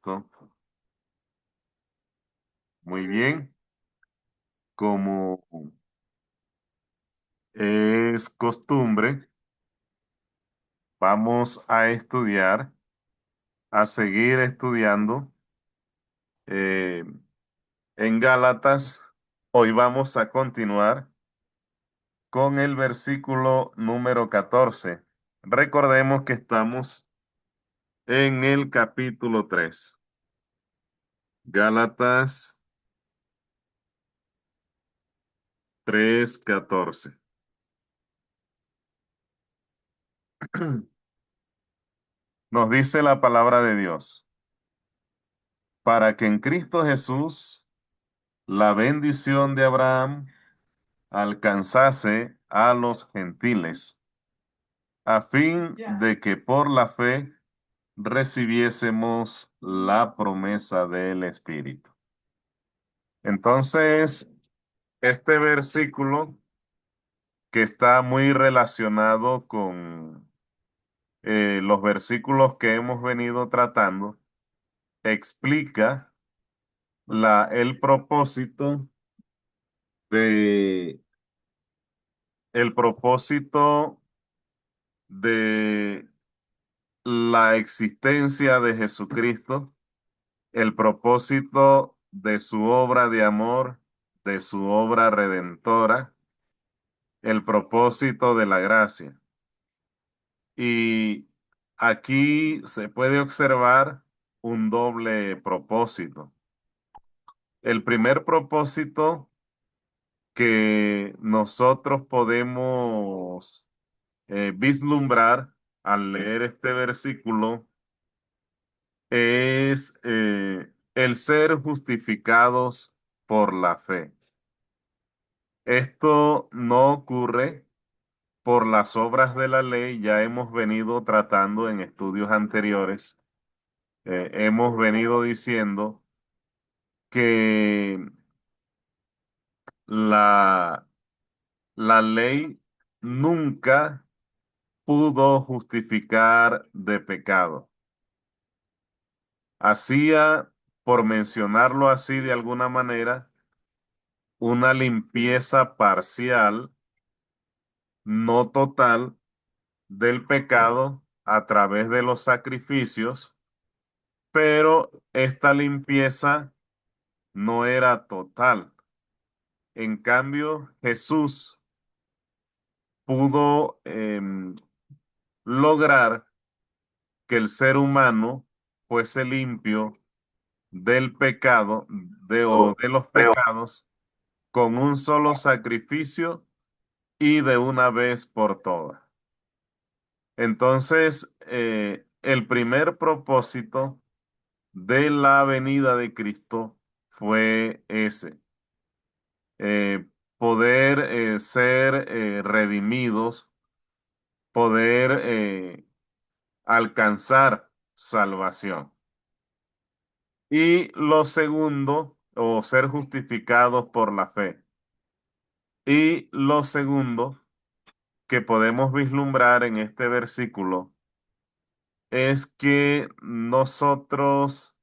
Cristo. Muy bien, como es costumbre, vamos a estudiar, a seguir estudiando eh, en Gálatas. Hoy vamos a continuar con el versículo número 14. Recordemos que estamos en el capítulo 3. Gálatas 3:14. Nos dice la palabra de Dios, para que en Cristo Jesús la bendición de Abraham alcanzase a los gentiles, a fin de que por la fe recibiésemos la promesa del Espíritu. Entonces, este versículo que está muy relacionado con los versículos que hemos venido tratando, explica el propósito de el propósito de la existencia de Jesucristo, el propósito de su obra de amor, de su obra redentora, el propósito de la gracia. Y aquí se puede observar un doble propósito. El primer propósito que nosotros podemos vislumbrar al leer este versículo es el ser justificados por la fe. Esto no ocurre por las obras de la ley, ya hemos venido tratando en estudios anteriores, hemos venido diciendo que la, la ley nunca pudo justificar de pecado. Hacía, por mencionarlo así de alguna manera, una limpieza parcial, no total, del pecado a través de los sacrificios, pero esta limpieza no era total. En cambio, Jesús pudo lograr que el ser humano fuese limpio del pecado, de los pecados, con un solo sacrificio y de una vez por todas. Entonces, el primer propósito de la venida de Cristo fue ese, eh, poder ser redimidos, poder alcanzar salvación. Y lo segundo, o ser justificados por la fe. Y lo segundo que podemos vislumbrar en este versículo es que nosotros,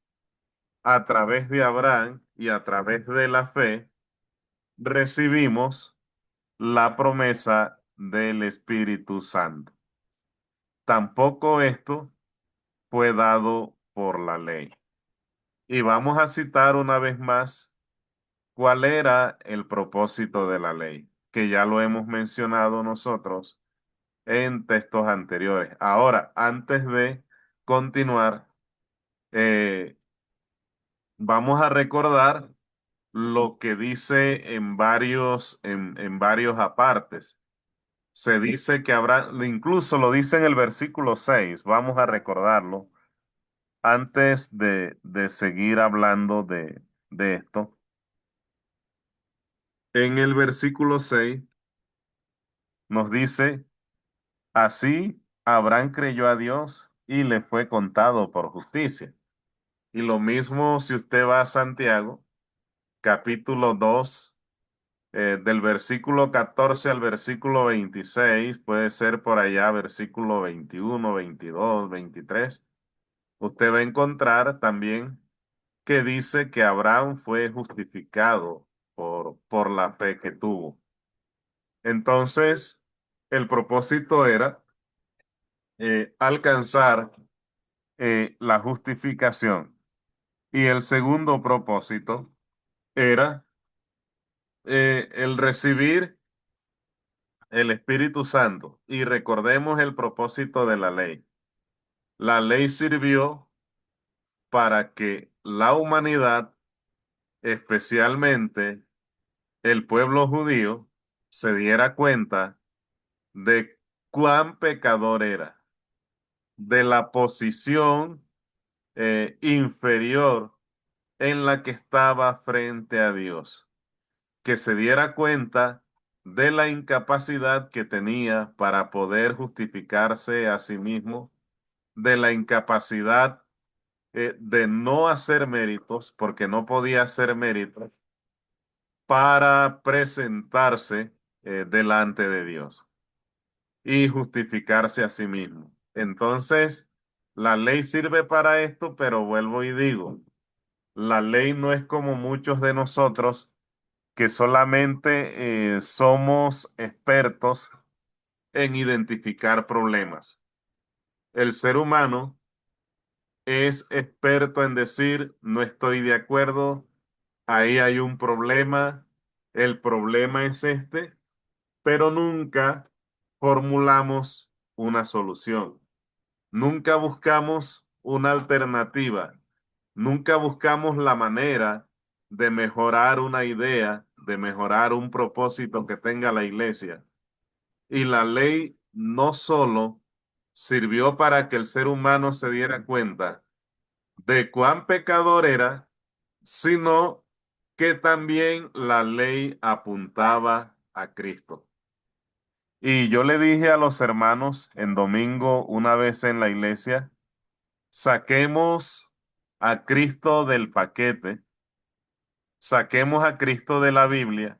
a través de Abraham y a través de la fe, recibimos la promesa del Espíritu Santo. Tampoco esto fue dado por la ley. Y vamos a citar una vez más cuál era el propósito de la ley, que ya lo hemos mencionado nosotros en textos anteriores. Ahora, antes de continuar, eh, vamos a recordar lo que dice en varios apartes. Se dice que habrá, incluso lo dice en el versículo 6. Vamos a recordarlo antes de seguir hablando de esto. En el versículo 6 nos dice, así Abraham creyó a Dios y le fue contado por justicia. Y lo mismo si usted va a Santiago, capítulo 2, del versículo 14 al versículo 26, puede ser por allá versículo 21, 22, 23. usted va a encontrar también que dice que Abraham fue justificado por la fe que tuvo. Entonces, el propósito era alcanzar la justificación. Y el segundo propósito era el recibir el Espíritu Santo. Y recordemos el propósito de la ley. La ley sirvió para que la humanidad, especialmente el pueblo judío, se diera cuenta de cuán pecador era, de la posición inferior en la que estaba frente a Dios, que se diera cuenta de la incapacidad que tenía para poder justificarse a sí mismo, de la incapacidad de no hacer méritos, porque no podía hacer méritos, para presentarse delante de Dios y justificarse a sí mismo. Entonces, la ley sirve para esto, pero vuelvo y digo, la ley no es como muchos de nosotros que solamente somos expertos en identificar problemas. El ser humano es experto en decir, no estoy de acuerdo, ahí hay un problema, el problema es este, pero nunca formulamos una solución. Nunca buscamos una alternativa. Nunca buscamos la manera de mejorar una idea, de mejorar un propósito que tenga la iglesia. Y la ley no solo sirvió para que el ser humano se diera cuenta de cuán pecador era, sino que también la ley apuntaba a Cristo. Y yo le dije a los hermanos en domingo una vez en la iglesia, saquemos a Cristo del paquete, saquemos a Cristo de la Biblia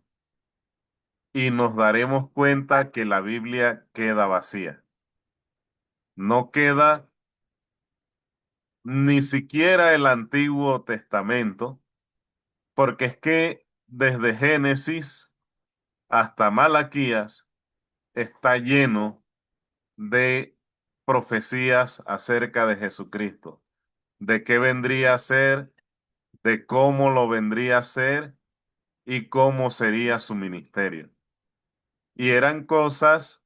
y nos daremos cuenta que la Biblia queda vacía. No queda ni siquiera el Antiguo Testamento, porque es que desde Génesis hasta Malaquías está lleno de profecías acerca de Jesucristo, de qué vendría a ser, de cómo lo vendría a ser y cómo sería su ministerio. Y eran cosas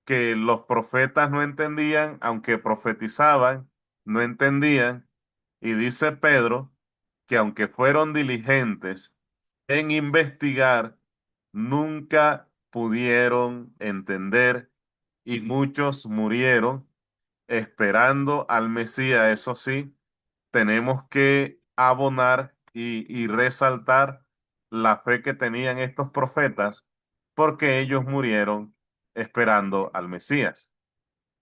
que los profetas no entendían, aunque profetizaban, no entendían. Y dice Pedro que aunque fueron diligentes en investigar, nunca pudieron entender y muchos murieron esperando al Mesías. Eso sí, tenemos que abonar y resaltar la fe que tenían estos profetas porque ellos murieron esperando al Mesías.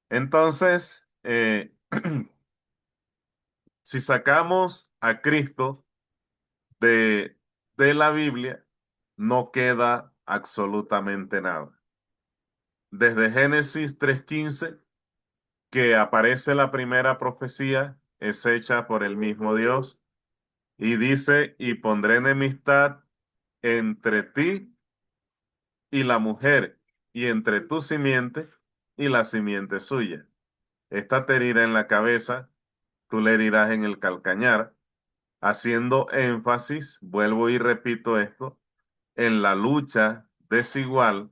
Entonces, si sacamos a Cristo de, de la Biblia, no queda absolutamente nada. Desde Génesis 3:15, que aparece la primera profecía, es hecha por el mismo Dios y dice, y pondré enemistad entre ti y la mujer, y entre tu simiente y la simiente suya. Esta te herirá en la cabeza, tú le herirás en el calcañar, haciendo énfasis, vuelvo y repito esto, en la lucha desigual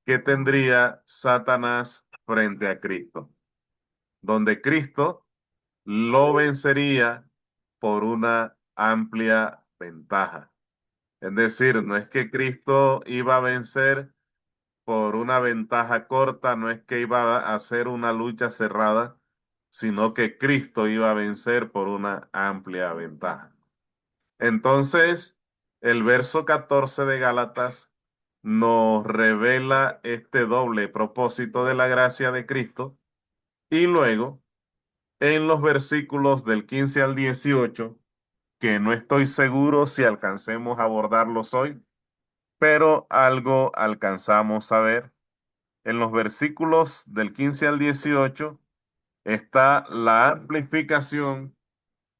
que tendría Satanás frente a Cristo, donde Cristo lo vencería por una amplia ventaja. Es decir, no es que Cristo iba a vencer por una ventaja corta, no es que iba a hacer una lucha cerrada, sino que Cristo iba a vencer por una amplia ventaja. Entonces, el verso 14 de Gálatas nos revela este doble propósito de la gracia de Cristo y luego en los versículos del 15 al 18, que no estoy seguro si alcancemos a abordarlos hoy, pero algo alcanzamos a ver. En los versículos del 15 al 18 está la amplificación,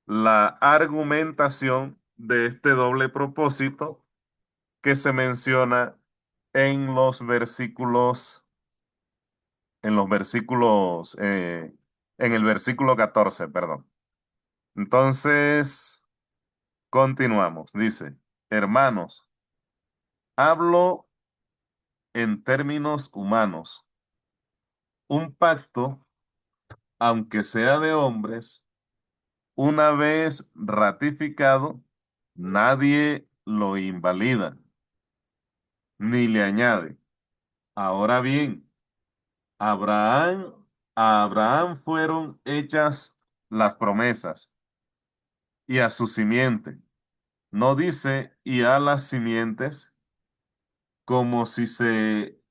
la argumentación de este doble propósito que se menciona en los versículos, en los versículos, en el versículo 14, perdón. Entonces, continuamos. Dice, hermanos, hablo en términos humanos. Un pacto, aunque sea de hombres, una vez ratificado, nadie lo invalida ni le añade. Ahora bien, Abraham, a Abraham fueron hechas las promesas y a su simiente. No dice y a las simientes como si se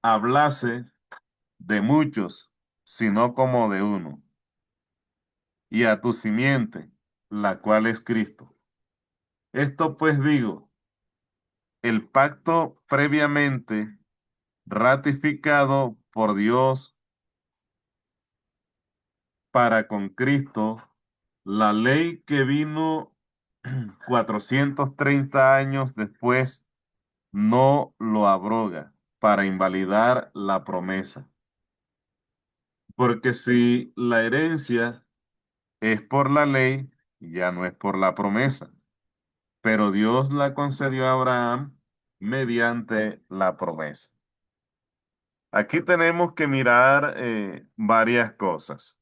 hablase de muchos, sino como de uno. Y a tu simiente, la cual es Cristo. Esto pues digo, el pacto previamente ratificado por Dios para con Cristo, la ley que vino 430 años después no lo abroga para invalidar la promesa. Porque si la herencia es por la ley, ya no es por la promesa, pero Dios la concedió a Abraham mediante la promesa. Aquí tenemos que mirar varias cosas.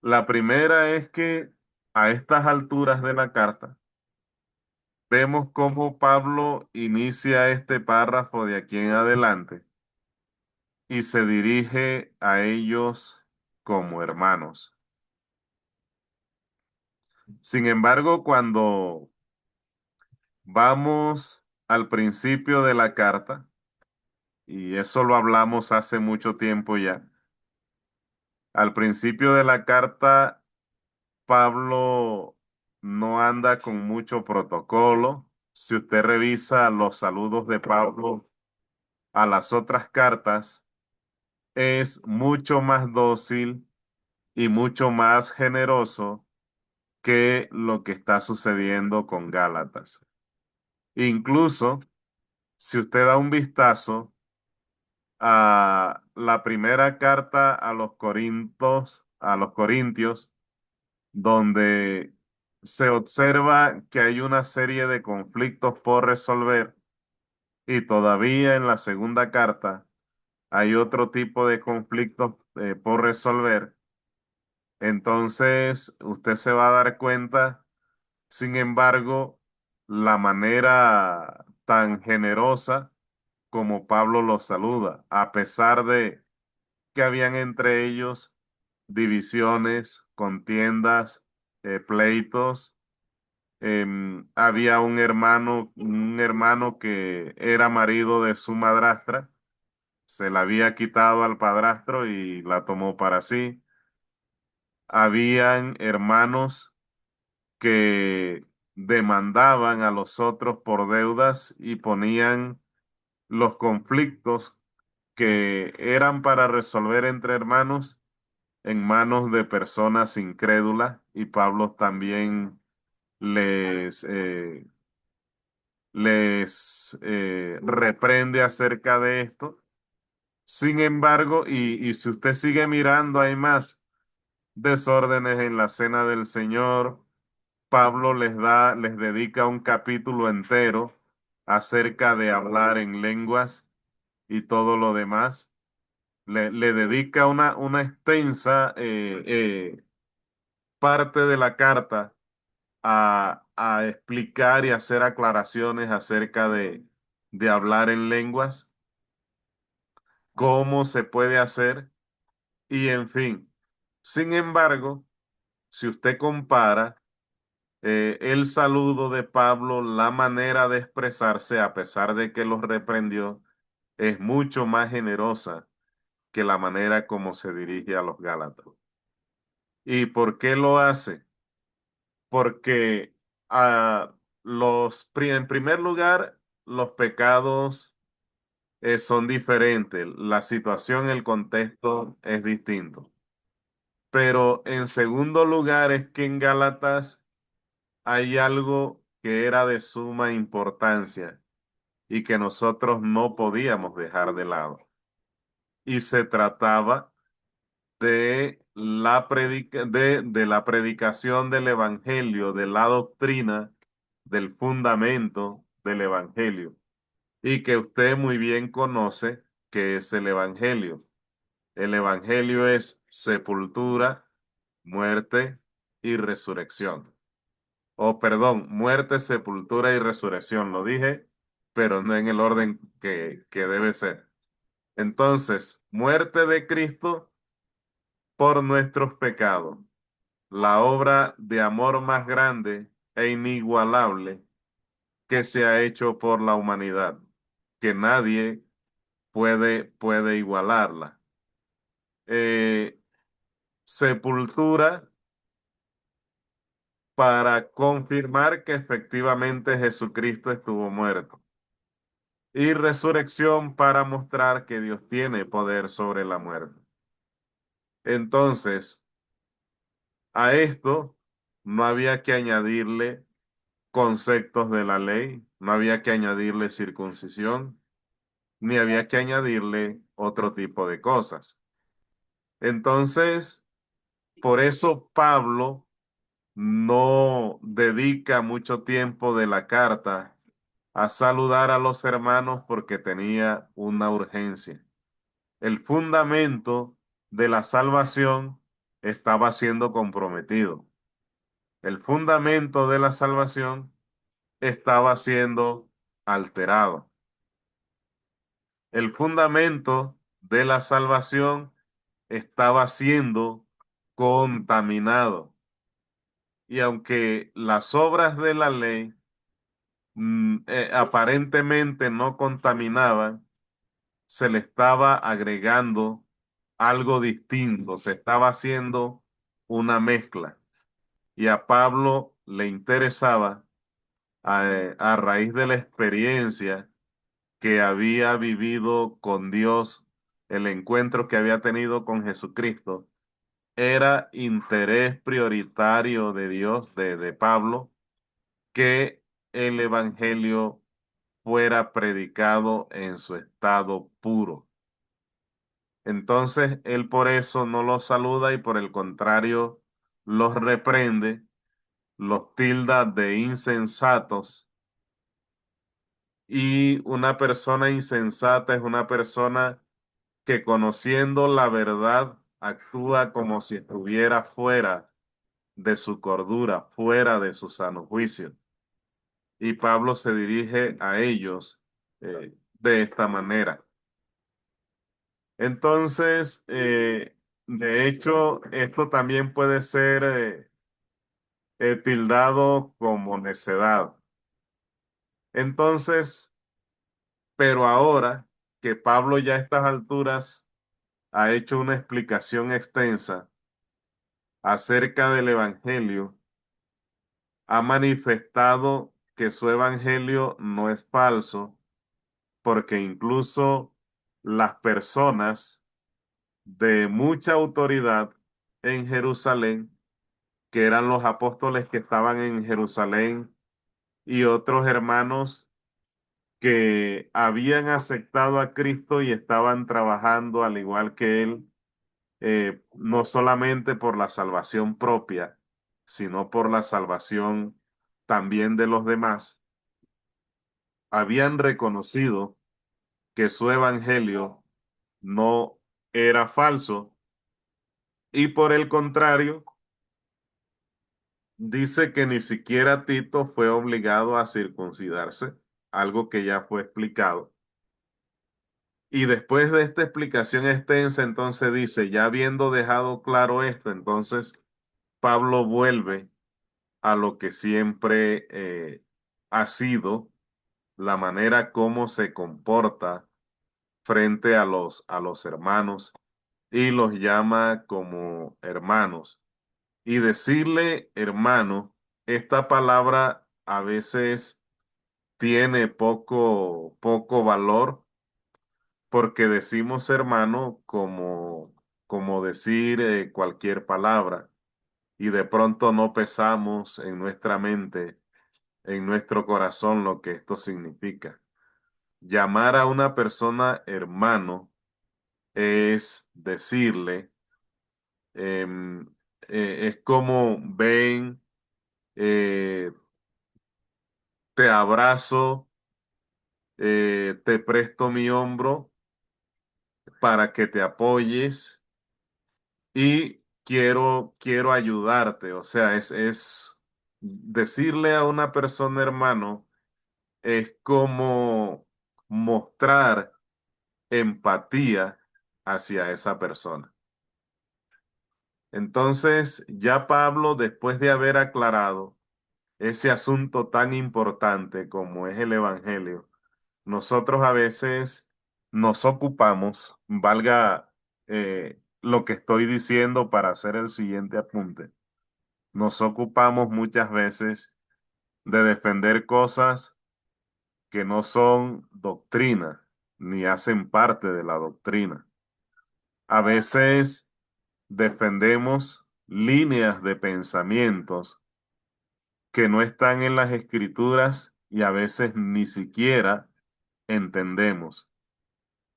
La primera es que a estas alturas de la carta vemos cómo Pablo inicia este párrafo de aquí en adelante y se dirige a ellos como hermanos. Sin embargo, cuando vamos al principio de la carta, y eso lo hablamos hace mucho tiempo ya, al principio de la carta, Pablo no anda con mucho protocolo. Si usted revisa los saludos de Pablo a las otras cartas, es mucho más dócil y mucho más generoso que lo que está sucediendo con Gálatas. Incluso, si usted da un vistazo a la primera carta a los Corintios, donde se observa que hay una serie de conflictos por resolver y todavía en la segunda carta hay otro tipo de conflictos por resolver. Entonces, usted se va a dar cuenta, sin embargo, la manera tan generosa como Pablo los saluda, a pesar de que habían entre ellos divisiones, contiendas, pleitos. Había un hermano que era marido de su madrastra, se la había quitado al padrastro y la tomó para sí. Habían hermanos que demandaban a los otros por deudas y ponían los conflictos que eran para resolver entre hermanos en manos de personas incrédulas y Pablo también les, reprende acerca de esto. Sin embargo, y si usted sigue mirando, hay más desórdenes en la cena del Señor. Pablo les dedica un capítulo entero acerca de hablar en lenguas y todo lo demás. Le dedica una extensa parte de la carta a explicar y hacer aclaraciones acerca de hablar en lenguas, cómo se puede hacer y en fin. Sin embargo, si usted compara el saludo de Pablo, la manera de expresarse, a pesar de que los reprendió, es mucho más generosa que la manera como se dirige a los Gálatas. ¿Y por qué lo hace? Porque en primer lugar, los pecados son diferentes. La situación, el contexto es distinto. Pero en segundo lugar es que en Gálatas hay algo que era de suma importancia y que nosotros no podíamos dejar de lado. Y se trataba de la predicación del Evangelio, de la doctrina, del fundamento del Evangelio. Y que usted muy bien conoce que es el Evangelio. El Evangelio es sepultura, muerte y resurrección. O perdón, muerte, sepultura y resurrección. Lo dije, pero no en el orden que debe ser. Entonces, muerte de Cristo por nuestros pecados. La obra de amor más grande e inigualable que se ha hecho por la humanidad, que nadie puede igualarla. Eh, Sepultura para confirmar que efectivamente Jesucristo estuvo muerto. Y resurrección para mostrar que Dios tiene poder sobre la muerte. Entonces, a esto no había que añadirle conceptos de la ley, no había que añadirle circuncisión, ni había que añadirle otro tipo de cosas. Entonces, por eso Pablo no dedica mucho tiempo de la carta a saludar a los hermanos porque tenía una urgencia. El fundamento de la salvación estaba siendo comprometido. El fundamento de la salvación estaba siendo alterado. El fundamento de la salvación estaba siendo contaminado. Y aunque las obras de la ley aparentemente no contaminaban, se le estaba agregando algo distinto, se estaba haciendo una mezcla. Y a Pablo le interesaba, a raíz de la experiencia que había vivido con Dios, el encuentro que había tenido con Jesucristo, era interés prioritario de Dios, de Pablo, que el Evangelio fuera predicado en su estado puro. Entonces, él por eso no los saluda y por el contrario los reprende, los tilda de insensatos. Y una persona insensata es una persona que conociendo la verdad actúa como si estuviera fuera de su cordura, fuera de su sano juicio. Y Pablo se dirige a ellos de esta manera. Entonces, de hecho, esto también puede ser tildado como necedad. Entonces, pero ahora que Pablo ya a estas alturas ha hecho una explicación extensa acerca del Evangelio, ha manifestado que su Evangelio no es falso, porque incluso las personas de mucha autoridad en Jerusalén, que eran los apóstoles que estaban en Jerusalén y otros hermanos que habían aceptado a Cristo y estaban trabajando al igual que él, no solamente por la salvación propia, sino por la salvación también de los demás, habían reconocido que su evangelio no era falso y por el contrario, dice que ni siquiera Tito fue obligado a circuncidarse, algo que ya fue explicado. Y después de esta explicación extensa, entonces dice, ya habiendo dejado claro esto, entonces Pablo vuelve a lo que siempre ha sido la manera como se comporta frente a los hermanos y los llama como hermanos. Y decirle hermano, esta palabra a veces tiene poco valor porque decimos hermano como decir cualquier palabra y de pronto no pesamos en nuestra mente, en nuestro corazón lo que esto significa. Llamar a una persona hermano es decirle, em, es como ven, eh, te abrazo, te presto mi hombro para que te apoyes y quiero ayudarte. O sea, es decirle a una persona hermano es como mostrar empatía hacia esa persona. Entonces, ya Pablo, después de haber aclarado ese asunto tan importante como es el Evangelio, nosotros a veces nos ocupamos, valga lo que estoy diciendo para hacer el siguiente apunte, nos ocupamos muchas veces de defender cosas que no son doctrina, ni hacen parte de la doctrina. A veces defendemos líneas de pensamientos que no están en las escrituras y a veces ni siquiera entendemos.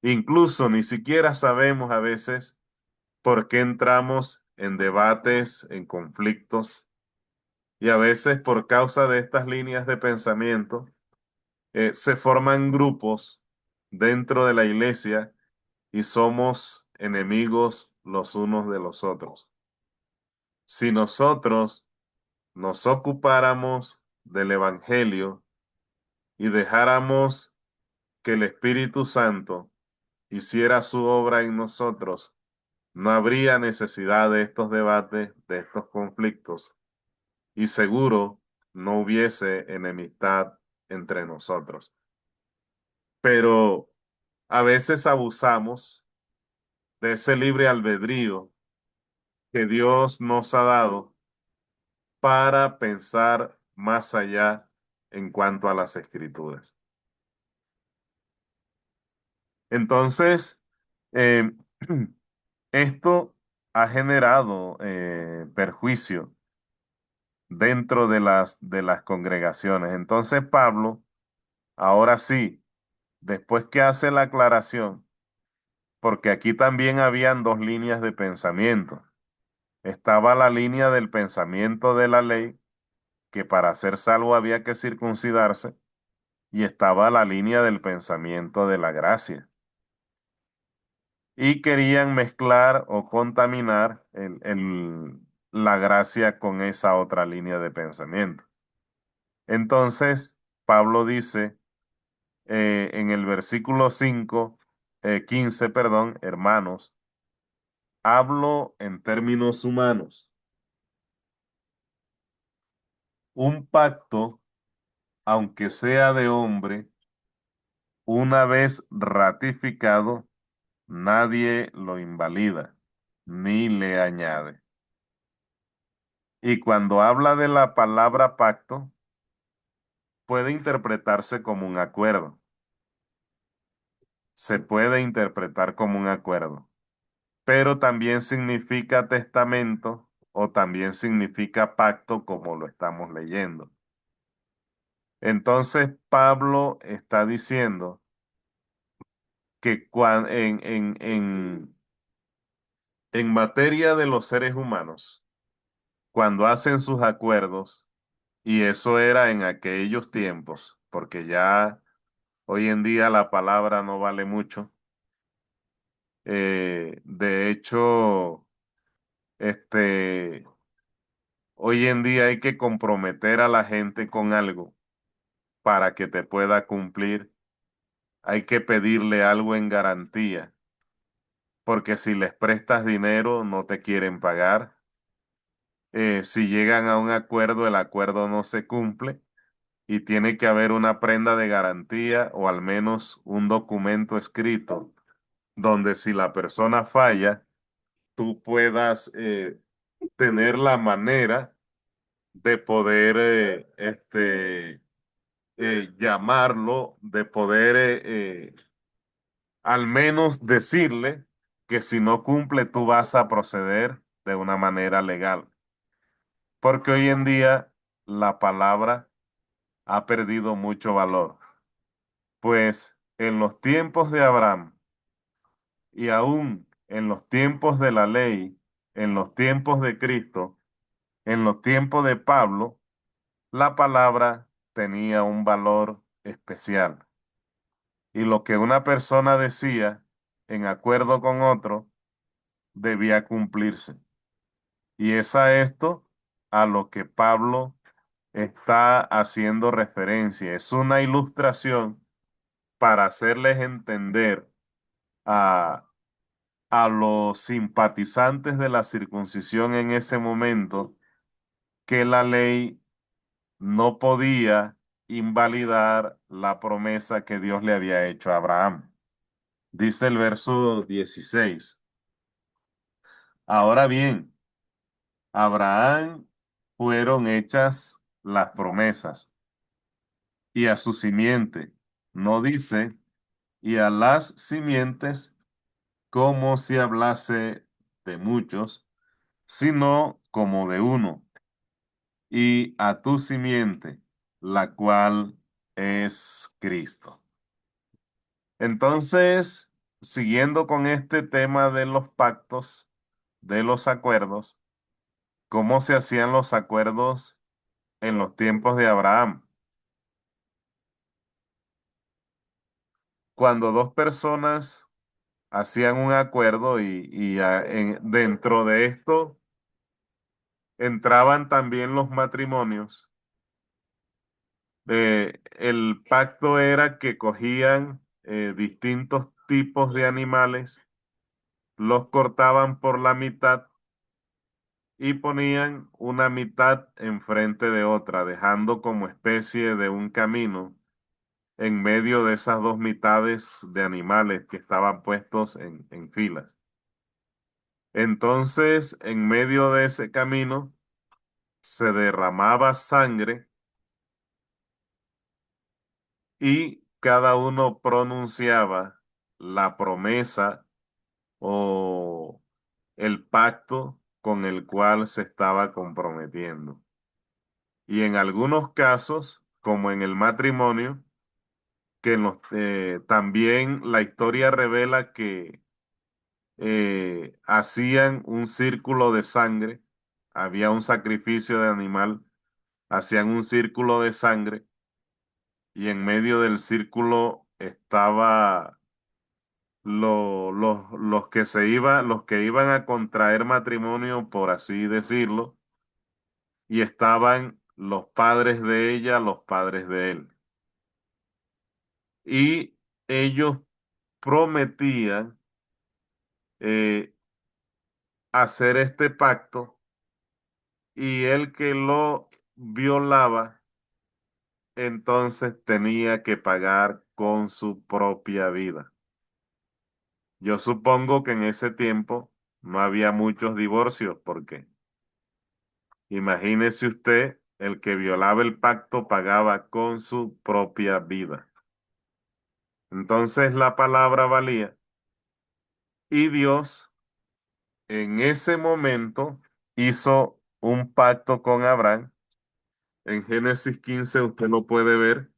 Incluso ni siquiera sabemos a veces por qué entramos en debates, en conflictos, y a veces por causa de estas líneas de pensamiento se forman grupos dentro de la iglesia y somos enemigos los unos de los otros. Si nosotros nos ocupáramos del Evangelio y dejáramos que el Espíritu Santo hiciera su obra en nosotros, no habría necesidad de estos debates, de estos conflictos, y seguro no hubiese enemistad entre nosotros. Pero a veces abusamos de ese libre albedrío que Dios nos ha dado para pensar más allá en cuanto a las escrituras. Entonces, eh, esto ha generado perjuicio dentro de las congregaciones. Entonces, Pablo, ahora sí, después que hace la aclaración, porque aquí también habían dos líneas de pensamiento. Estaba la línea del pensamiento de la ley, que para ser salvo había que circuncidarse, y estaba la línea del pensamiento de la gracia. Y querían mezclar o contaminar la gracia con esa otra línea de pensamiento. Entonces, Pablo dice en el versículo 5, 15, perdón, hermanos, hablo en términos humanos. Un pacto, aunque sea de hombre, una vez ratificado, nadie lo invalida ni le añade. Y cuando habla de la palabra pacto, puede interpretarse como un acuerdo. Se puede interpretar como un acuerdo, pero también significa testamento o también significa pacto como lo estamos leyendo. Entonces Pablo está diciendo que en materia de los seres humanos, cuando hacen sus acuerdos, y eso era en aquellos tiempos, porque ya hoy en día la palabra no vale mucho. De hecho, este, hoy en día hay que comprometer a la gente con algo para que te pueda cumplir. Hay que pedirle algo en garantía, porque si les prestas dinero no te quieren pagar. Si llegan a un acuerdo, el acuerdo no se cumple y tiene que haber una prenda de garantía o al menos un documento escrito donde si la persona falla, tú puedas tener la manera de poder llamarlo, de poder al menos decirle que si no cumple tú vas a proceder de una manera legal. Porque hoy en día la palabra ha perdido mucho valor. Pues en los tiempos de Abraham y aún en los tiempos de la ley, en los tiempos de Cristo, en los tiempos de Pablo, la palabra tenía un valor especial. Y lo que una persona decía en acuerdo con otro debía cumplirse. Y es a esto a lo que Pablo está haciendo referencia. Es una ilustración para hacerles entender a, a los simpatizantes de la circuncisión en ese momento que la ley no podía invalidar la promesa que Dios le había hecho a Abraham. Dice el verso 16. Ahora bien, a Abraham fueron hechas las promesas y a su simiente. No dice, y a las simientes como si hablase de muchos, sino como de uno, y a tu simiente, la cual es Cristo. Entonces, siguiendo con este tema de los pactos, de los acuerdos, ¿cómo se hacían los acuerdos en los tiempos de Abraham? Cuando dos personas hacían un acuerdo dentro de esto entraban también los matrimonios. El pacto era que cogían distintos tipos de animales, los cortaban por la mitad y ponían una mitad enfrente de otra, dejando como especie de un camino en medio de esas dos mitades de animales que estaban puestos en filas. Entonces, en medio de ese camino se derramaba sangre y cada uno pronunciaba la promesa o el pacto con el cual se estaba comprometiendo. Y en algunos casos, como en el matrimonio, también la historia revela que hacían un círculo de sangre, había un sacrificio de animal, hacían un círculo de sangre y en medio del círculo estaba los que iban a contraer matrimonio, por así decirlo, y estaban los padres de ella, los padres de él. Y ellos prometían eh, hacer este pacto y el que lo violaba, entonces tenía que pagar con su propia vida. Yo supongo que en ese tiempo no había muchos divorcios, porque imagínese usted, el que violaba el pacto pagaba con su propia vida. Entonces la palabra valía y Dios en ese momento hizo un pacto con Abraham. En Génesis 15 usted lo puede ver,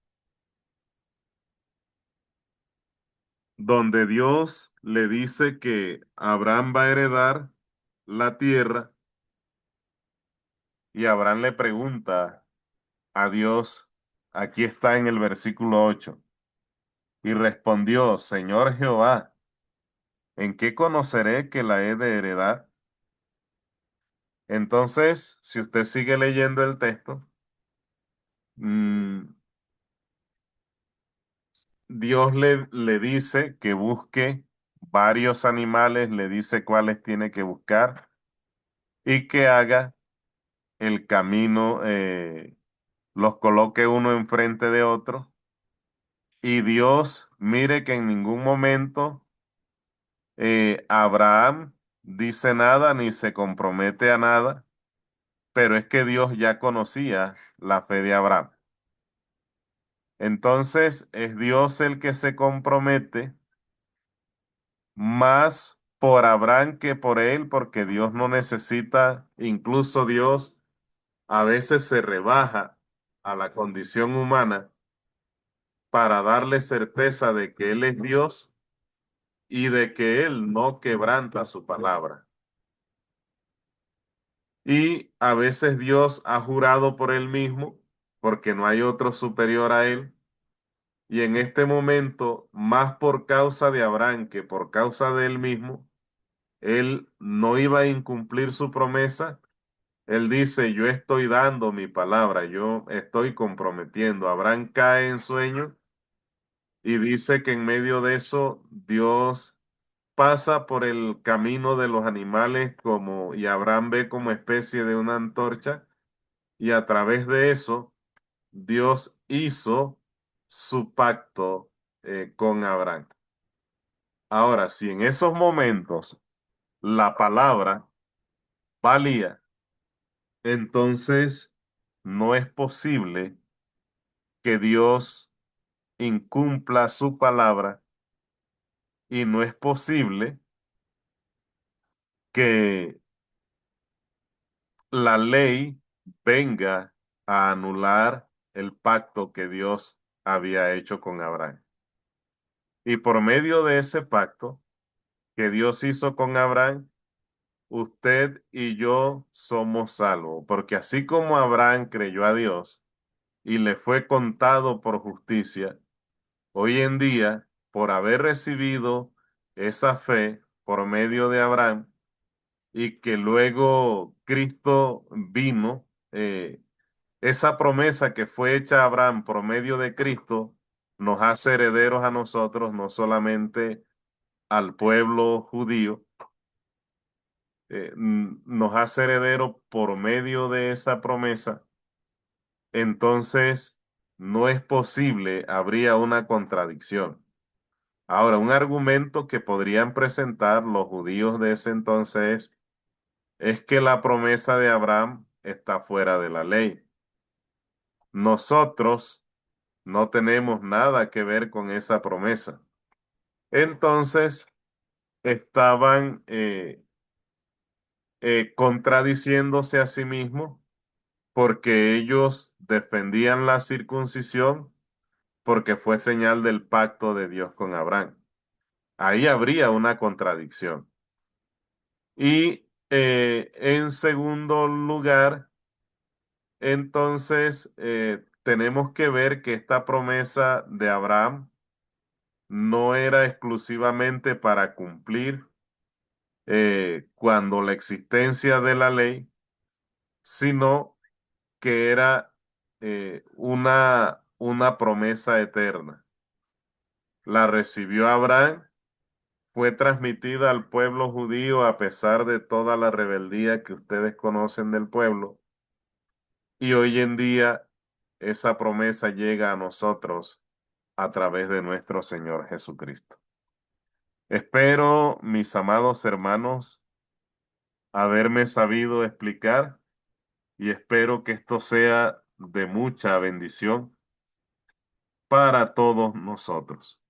donde Dios le dice que Abraham va a heredar la tierra y Abraham le pregunta a Dios, aquí está en el versículo 8, y respondió, Señor Jehová, ¿en qué conoceré que la he de heredar? Entonces, si usted sigue leyendo el texto, mm, Dios le dice que busque varios animales, le dice cuáles tiene que buscar y que haga el camino, los coloque uno enfrente de otro. Y Dios, mire que en ningún momento Abraham dice nada ni se compromete a nada, pero es que Dios ya conocía la fe de Abraham. Entonces es Dios el que se compromete más por Abraham que por él, porque Dios no necesita, incluso Dios a veces se rebaja a la condición humana para darle certeza de que Él es Dios y de que Él no quebranta su palabra. Y a veces Dios ha jurado por Él mismo, porque no hay otro superior a Él. Y en este momento, más por causa de Abraham que por causa de Él mismo, Él no iba a incumplir su promesa. Él dice, yo estoy dando mi palabra, yo estoy comprometiendo. Abraham cae en sueño y dice que en medio de eso Dios pasa por el camino de los animales como y Abraham ve como especie de una antorcha y a través de eso Dios hizo su pacto con Abraham. Ahora, si en esos momentos la palabra valía, entonces no es posible que Dios incumpla su palabra y no es posible que la ley venga a anular el pacto que Dios había hecho con Abraham. Y por medio de ese pacto que Dios hizo con Abraham, usted y yo somos salvos, porque así como Abraham creyó a Dios y le fue contado por justicia, hoy en día, por haber recibido esa fe por medio de Abraham y que luego Cristo vino, esa promesa que fue hecha a Abraham por medio de Cristo nos hace herederos a nosotros, no solamente al pueblo judío, nos hace herederos por medio de esa promesa. Entonces, no es posible, habría una contradicción. Ahora, un argumento que podrían presentar los judíos de ese entonces es que la promesa de Abraham está fuera de la ley. Nosotros no tenemos nada que ver con esa promesa. Entonces, estaban contradiciéndose a sí mismos porque ellos defendían la circuncisión porque fue señal del pacto de Dios con Abraham. Ahí habría una contradicción. Y en segundo lugar, entonces tenemos que ver que esta promesa de Abraham no era exclusivamente para cumplir cuando la existencia de la ley, sino que era una promesa eterna. La recibió Abraham, fue transmitida al pueblo judío a pesar de toda la rebeldía que ustedes conocen del pueblo, y hoy en día esa promesa llega a nosotros a través de nuestro Señor Jesucristo. Espero, mis amados hermanos, haberme sabido explicar y espero que esto sea de mucha bendición para todos nosotros.